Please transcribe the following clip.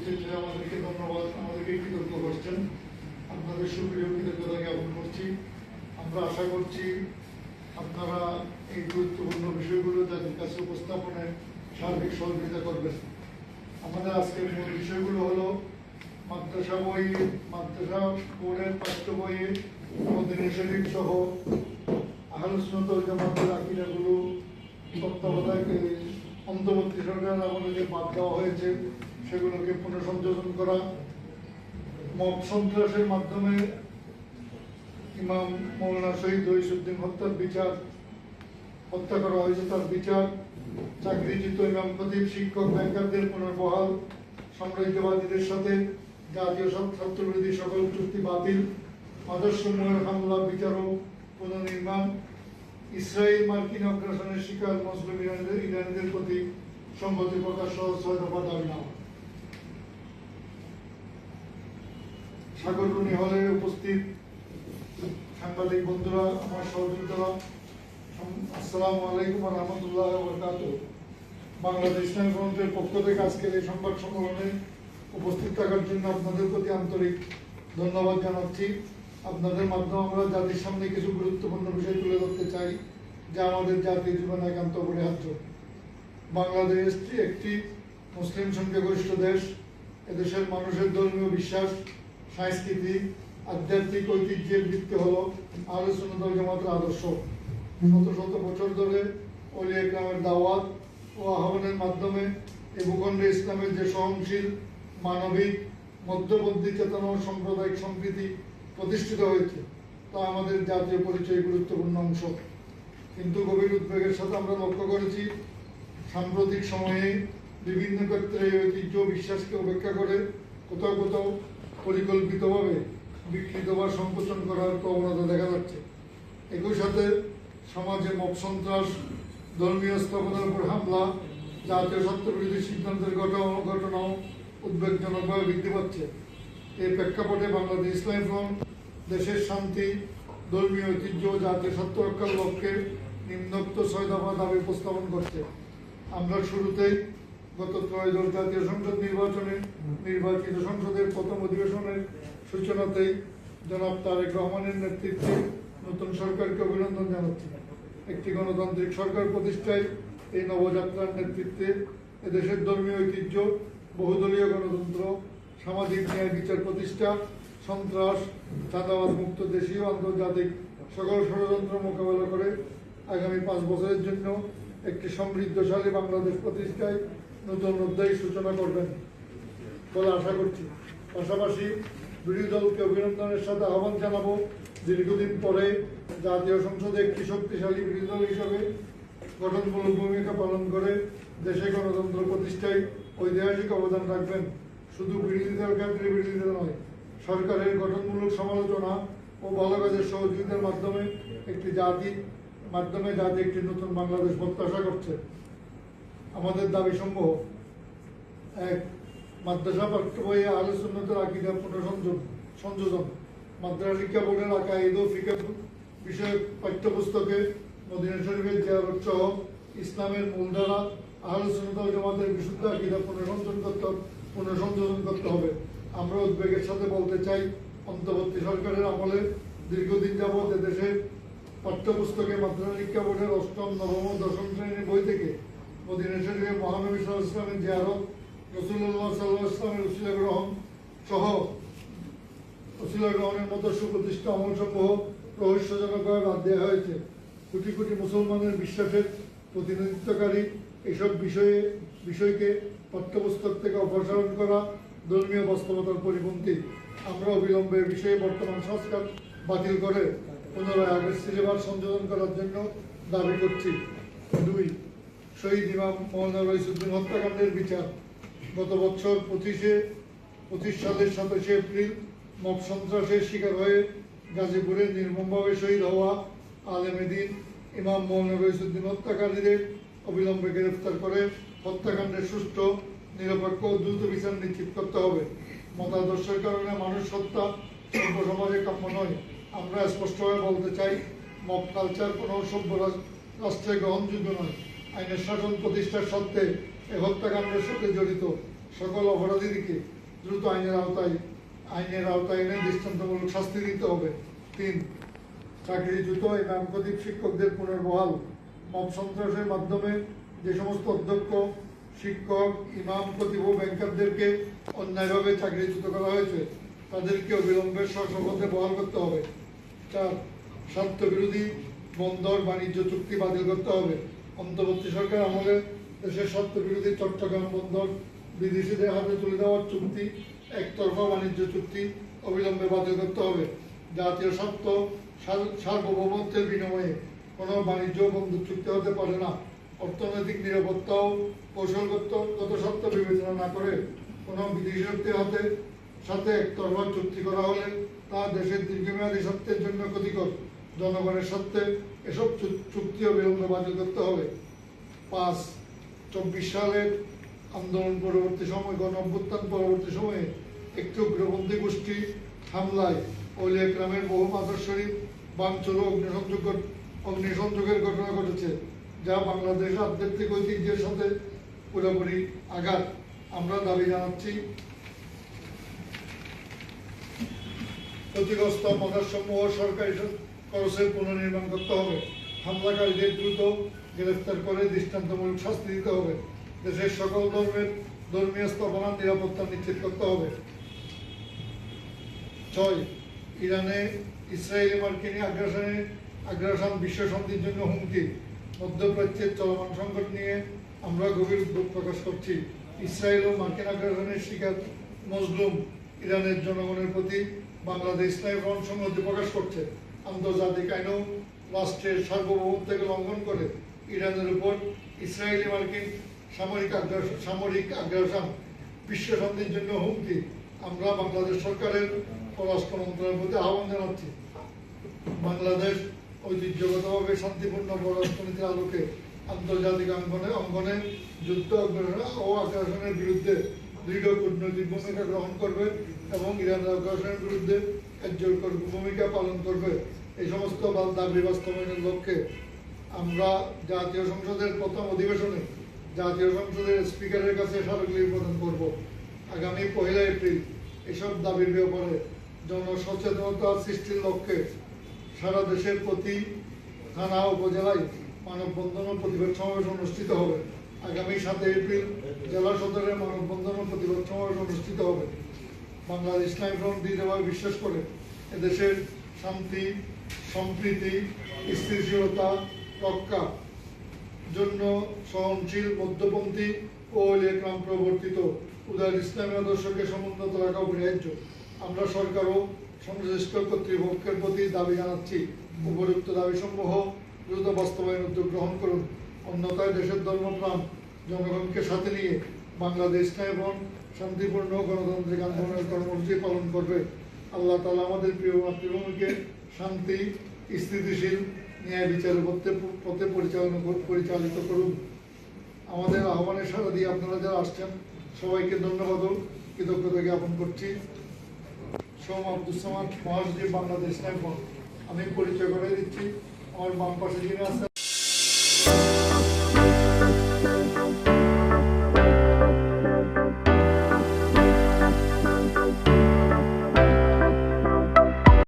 উপস্থিত হয়ে আমাদেরকে ধন্যবাদ, আমাদেরকে কৃতজ্ঞ করছেন। আপনাদের সুপ্রিয় কৃতজ্ঞতা জ্ঞাপন করছি। আমরা আশা করছি আপনারা এই গুরুত্বপূর্ণ বিষয়গুলো তাদের কাছে উপস্থাপনে সার্বিক সহযোগিতা করবেন। আমাদের আজকের মূল বিষয়গুলো হলো মাদ্রাসা বোর্ডের পাঠ্য বইয়ে মদিনা শরীফ সহ আহলুস সুন্নাত ওয়াল জামাতের আকীদাগুলো তত্ত্বাবধায়ক অন্তর্বর্তী সরকার আমলে যে বাদ দেওয়া হয়েছে সেগুলোকে পুনঃসংযোজন করা, মব সন্ত্রাসের মাধ্যমে ইমাম মৌলানা শহীদ রইসুদ্দিন হত্যা করা হয়েছে তার বিচার, চাকরিচ্যুত ইমাম খতিব, শিক্ষক, ব্যাংকারদের পুনর্বহাল, সাম্রাজ্যবাদীদের সাথে জাতীয় ছাত্রবিরোধী সকল চুক্তি বাতিল, মাদরসমূহের হামলা বিচার ও পুনর্নির্মাণ, ইসরায়েল মার্কিন আগ্রাসনের শিকার মুসলিম ইরানিদের প্রতি সংহতি প্রকাশ সহ ৬ দফা দাবি নেওয়া। সাগররুনি হলে উপস্থিত সাংবাদিক বন্ধুরা, আমার সহযোগিতারা, আসসালামু আলাইকুম ওয়া রাহমাতুল্লাহি ওয়া বারাকাতুহু। বাংলাদেশ ইসলামী ফ্রন্টের পক্ষ থেকে আজকের এই সংবাদ সম্মেলনে উপস্থিত থাকার জন্য আপনাদের প্রতি আন্তরিক ধন্যবাদ জানাচ্ছি। আপনাদের মাধ্যমে আমরা জাতির সামনে কিছু গুরুত্বপূর্ণ বিষয় তুলে ধরতে চাই যা আমাদের জাতীয় জীবনে একান্ত অপরিহার্য। বাংলাদেশ একটি মুসলিম সংখ্যাগরিষ্ঠ দেশ। এদেশের মানুষের ধর্মীয় বিশ্বাস, সাংস্কৃতিক, আধ্যাত্মিক ঐতিহ্যের ভিত্তি হল আহলে সুন্নাত ওয়াল জামাতের আদর্শ। শত শত বছর ধরে ওলিয়া কেরামের দাওয়াত ও আহ্বানের মাধ্যমে এই ভূখণ্ডে ইসলামের যে সহনশীল, মানবিক, মধ্যপন্থী চেতনা ও সাম্প্রদায়িক সম্প্রীতি প্রতিষ্ঠিত হয়েছে তা আমাদের জাতীয় পরিচয়ের গুরুত্বপূর্ণ অংশ। কিন্তু গভীর উদ্বেগের সাথে আমরা লক্ষ্য করেছি সাম্প্রতিক সময়ে বিভিন্ন ক্ষেত্রে এই ঐতিহ্য বিশ্বাসকে উপেক্ষা করে কোথাও কোথাও পরিকল্পিতভাবে বিকৃত বা সংকোচন করার প্রবণতা দেখা যাচ্ছে। একই সাথে সমাজে মব সন্ত্রাস, ধর্মীয় স্থাপনার উপর হামলা, জাতীয় স্বার্থবিরোধী সিদ্ধান্তের ঘটনাও উদ্বেগজনকভাবে বৃদ্ধি পাচ্ছে। এই প্রেক্ষাপটে বাংলাদেশ ইসলামী ফ্রন্ট দেশের শান্তি, ধর্মীয় ঐতিহ্য ও জাতীয় স্বার্থ রক্ষার লক্ষ্যে নিম্নোক্ত ৬ দফা দাবি উপস্থাপন করছে। আমরা শুরুতেই গত ত্রয়োদশ জাতীয় সংসদ নির্বাচনে নির্বাচিত সংসদের প্রথম অধিবেশনের সূচনাতেই জনাব তারেক রহমানের নেতৃত্বে নতুন সরকারকে অভিনন্দন জানাচ্ছি। একটি গণতান্ত্রিক সরকার প্রতিষ্ঠায় এই নবযাত্রার নেতৃত্বে এদেশের ধর্মীয় ঐতিহ্য, বহুদলীয় গণতন্ত্র, সামাজিক ন্যায় বিচার প্রতিষ্ঠা, সন্ত্রাস, চাঁদাবাদ মুক্ত দেশীয় আন্তর্জাতিক সকল ষড়যন্ত্র মোকাবেলা করে আগামী ৫ বছরের জন্য একটি সমৃদ্ধশালী বাংলাদেশ প্রতিষ্ঠায় নতুন অধ্যায় সূচনা করবেন বলে আশা করছি। পাশাপাশি বিরোধী দলকে অভিনন্দনের সাথে আহ্বান জানাবো দীর্ঘদিন পরে জাতীয় সংসদে একটি শক্তিশালী বিরোধী দল হিসেবে গঠনমূলক ভূমিকা পালন করে দেশে গণতন্ত্র প্রতিষ্ঠায় ঐতিহাসিক অবদান রাখবেন। শুধু বিরোধিতার ক্ষেত্রে বিরোধিতা নয়, সরকারের গঠনমূলক সমালোচনা ও ভালো কাজের সহযোগিতার মাধ্যমে জাতি একটি নতুন বাংলাদেশ প্রত্যাশা করছে। আমাদের দাবি সমূহ: ১. মাদ্রাসা পাঠ্য বইয়ে আহলে সুন্নাতের আকীদা পুনঃসংযোজন। মাদ্রাসা শিক্ষা বোর্ডের আকায়েদ ও ফিকহ বিষয়ক পাঠ্যপুস্তকে মদিনা শরীফের জিয়ারত সহ ইসলামের মূলধারা আহলে সুন্নাত ওয়াল জামাতের বিশুদ্ধ আকীদা পুনঃসংযোজন করতে হবে। আমরা উদ্বেগের সাথে বলতে চাই, অন্তর্বর্তী সরকারের আমলে দীর্ঘদিন যাবৎ এদেশের পাঠ্যপুস্তকে মাদ্রাসা শিক্ষা বোর্ডের ৮ম, ৯ম ও ১০ম শ্রেণীর বই থেকে মদিনা শরীফে মহানবী সাল্লাল্লাহু আলাইহি ওয়াসাল্লামের জিয়ারত, রাসূলুল্লাহ সাল্লাল্লাহু আলাইহি ওয়াসাল্লামের উসিলা গ্রহণ সহ উসিলা গ্রহণের মতো সুপ্রতিষ্ঠিত আমলসমূহ রহস্যজনকভাবে বাদ দেওয়া হয়েছে। কোটি কোটি মুসলমানের বিশ্বাসের প্রতিনিধিত্বকারী এইসব বিষয়কে পাঠ্যপুস্তক থেকে অপসারণ করা ধর্মীয় বাস্তবতার পরিপন্থী। আমরা অবিলম্বে বিষয়ে বর্তমান সংস্কার বাতিল করে পুনরায় আগের সিলেবাস সংযোজন করার জন্য দাবি করছি। ২. শহীদ ইমাম মৌলানা রইসুদ্দিন হত্যাকাণ্ডের বিচার। গত বছর ২৫ সালের ২৭ এপ্রিল মব সন্ত্রাসের শিকার হয়ে গাজীপুরে নির্মমভাবে শহীদ হওয়া আলেমে দ্বীন ইমাম মৌলানা রইসুদ্দিন হত্যাকারীদের অবিলম্বে গ্রেফতার করে হত্যাকাণ্ডের সুষ্ঠু, নিরপেক্ষ ও দ্রুত বিচার নিশ্চিত করতে হবে। মতাদর্শের কারণে মানুষ হত্যা সভ্য সমাজে কাম্য নয়। আমরা স্পষ্টভাবে বলতে চাই, মব কালচার কোনো সভ্য রাষ্ট্রে গ্রহণযোগ্য নয়। আইনের শাসন প্রতিষ্ঠার সত্ত্বে এই হত্যাকাণ্ডের সাথে জড়িত সকল অপরাধীদেরকে দ্রুত আইনের আওতায় এনে দৃষ্টান্তমূলক শাস্তি দিতে হবে। 3. চাকরিচ্যুত ইমাম খতিব শিক্ষকদের পুনর্বহাল। মব সন্ত্রাসের মাধ্যমে যে সমস্ত অধ্যক্ষ, শিক্ষক, ইমাম, খতিব ও ব্যাংকারদেরকে অন্যায়ভাবে চাকরিচ্যুত করা হয়েছে তাদেরকে অবিলম্বে স্বশপথে বহাল করতে হবে। 4. স্বার্থবিরোধী বন্দর বাণিজ্য চুক্তি বাতিল করতে হবে। অন্তর্বর্তী সরকার আমলে দেশের স্বার্থবিরোধী চট্টগ্রাম বন্দর বিদেশিদের হাতে তুলে দেওয়ার চুক্তি, একতরফা বাণিজ্য চুক্তি অবিলম্বে বাতিল করতে হবে। জাতীয় স্বার্থ সার্বভৌমত্বের বিনিময়ে কোনো বাণিজ্য বন্ধু চুক্তি হতে পারে না। অর্থনৈতিক নিরাপত্তা ও কৌশলগত স্বার্থ বিবেচনা না করে কোনো বিদেশি শক্তির সাথে একতরফা চুক্তি করা হলে তা দেশের দীর্ঘমেয়াদী স্বার্থের জন্য ক্ষতিকর। জনগণের স্বার্থে এসব চুক্তি অবিলম্বে বাতিল করতে হবে। 5. 24 সালের আন্দোলন পরবর্তী সময়, গণ-অভ্যুত্থান পরবর্তী সময়ে একটি উগ্রপন্থী গোষ্ঠী হামলায় আউলিয়া গ্রামের বহু মাজার শরীফ ভাঙচুর ও অগ্নিসংযোগের ঘটনা ঘটেছে, যা বাংলাদেশের আধ্যাত্মিক ঐতিহ্যের সাথে পুরোপুরি আঘাত। আমরা দাবি জানাচ্ছি ক্ষতিগ্রস্ত মাদ্রাসাসমূহ সরকারি খরচে পুনর্নির্মাণ করতে হবে। হামলাকারীদের দ্রুত গ্রেফতার করে দৃষ্টান্তমূলক শাস্তি দিতে হবে। দেশের সকল ধর্মীয় স্থাপনার নিরাপত্তা নিশ্চিত করতে হবে। 6. ইরানে ইসরায়েলি মার্কিন আগ্রাসন বিশ্ব শান্তির জন্য হুমকি। মধ্যপ্রাচ্যের চলমান সংকট নিয়ে আমরা গভীর উদ্বেগ প্রকাশ করছি। ইসরায়েল ও মার্কিন আগ্রাসনের শিকার মজলুম ইরানের জনগণের প্রতি বাংলাদেশ ইসলামী ফ্রন্ট সংহতি প্রকাশ করছে। আন্তর্জাতিক আইন ও রাষ্ট্রের সার্বভৌমত্বকে লঙ্ঘন করে ইরানের উপর ইসরায়েলি মার্কিন সামরিক আগ্রাসন বিশ্ব শান্তির জন্য হুমকি। আমরা বাংলাদেশ সরকারের পররাষ্ট্র মন্ত্রণালয়ের প্রতি আহ্বান জানাচ্ছি, বাংলাদেশ ঐতিহ্যগতভাবে শান্তিপূর্ণ পররাষ্ট্রনীতির আলোকে আন্তর্জাতিক অঙ্গনে যুদ্ধ ও আগ্রাসনের বিরুদ্ধে দৃঢ় কূটনৈতিক ভূমিকা গ্রহণ করবে এবং ইরানের আগ্রাসনের বিরুদ্ধে কার্যকর ভূমিকা পালন করবে। এই সমস্ত দাবি বাস্তবায়নের লক্ষ্যে আমরা জাতীয় সংসদের প্রথম অধিবেশনে জাতীয় সংসদের স্পিকারের কাছে স্মারকলিপি প্রদান করব। আগামী 1 এপ্রিল এসব দাবির ব্যাপারে জনসচেতনতা সৃষ্টির লক্ষ্যে সারা দেশের প্রতি থানা উপজেলায় মানববন্ধন ও প্রতিবাদ সমাবেশ অনুষ্ঠিত হবে। আগামী 7 এপ্রিল জেলা সদরে মানববন্ধন ও প্রতিবাদ সমাবেশ অনুষ্ঠিত হবে। বাংলাদেশ ইসলামী ফ্রন্ট দৃঢ়ভাবে বিশ্বাস করে এদেশের শান্তি, সম্প্রীতি, স্থিতিশীলতা রক্ষা জন্য সহনশীল, মধ্যপন্থী ও ইসলাম প্রবর্তিত উদার ইসলামী আদর্শকে সমুন্নত রাখা অপরিহার্য। আমরা সরকার ও সংশ্লিষ্ট কর্তৃপক্ষের প্রতি দাবি জানাচ্ছি, উপযুক্ত দাবিসমূহ দ্রুত বাস্তবায়ন উদ্যোগ গ্রহণ করুন। অন্যথায় দেশের ধর্মপ্রাণ জনগণকে সাথে নিয়ে বাংলাদেশ ইসলামী ফ্রন্ট শান্তিপূর্ণ গণতান্ত্রিক আন্দোলনের কর্মসূচি পালন করবে। আল্লাহ তাআলা আমাদের প্রিয় মাতৃভূমিকে শান্তি, স্থিতিশীল, ন্যায় বিচারের পথে পরিচালিত করুন। আমাদের আহ্বানে সাড়া দিয়ে আপনারা যারা আসছেন সবাইকে ধন্যবাদ ও কৃতজ্ঞতা জ্ঞাপন করছি। সোম আব্দুস সামাদ, মহাসচিব, বাংলাদেশ ইসলামী ফ্রন্ট। আমি পরিচয় করে দিচ্ছি, আমার বাম পাশে যিনি আছেন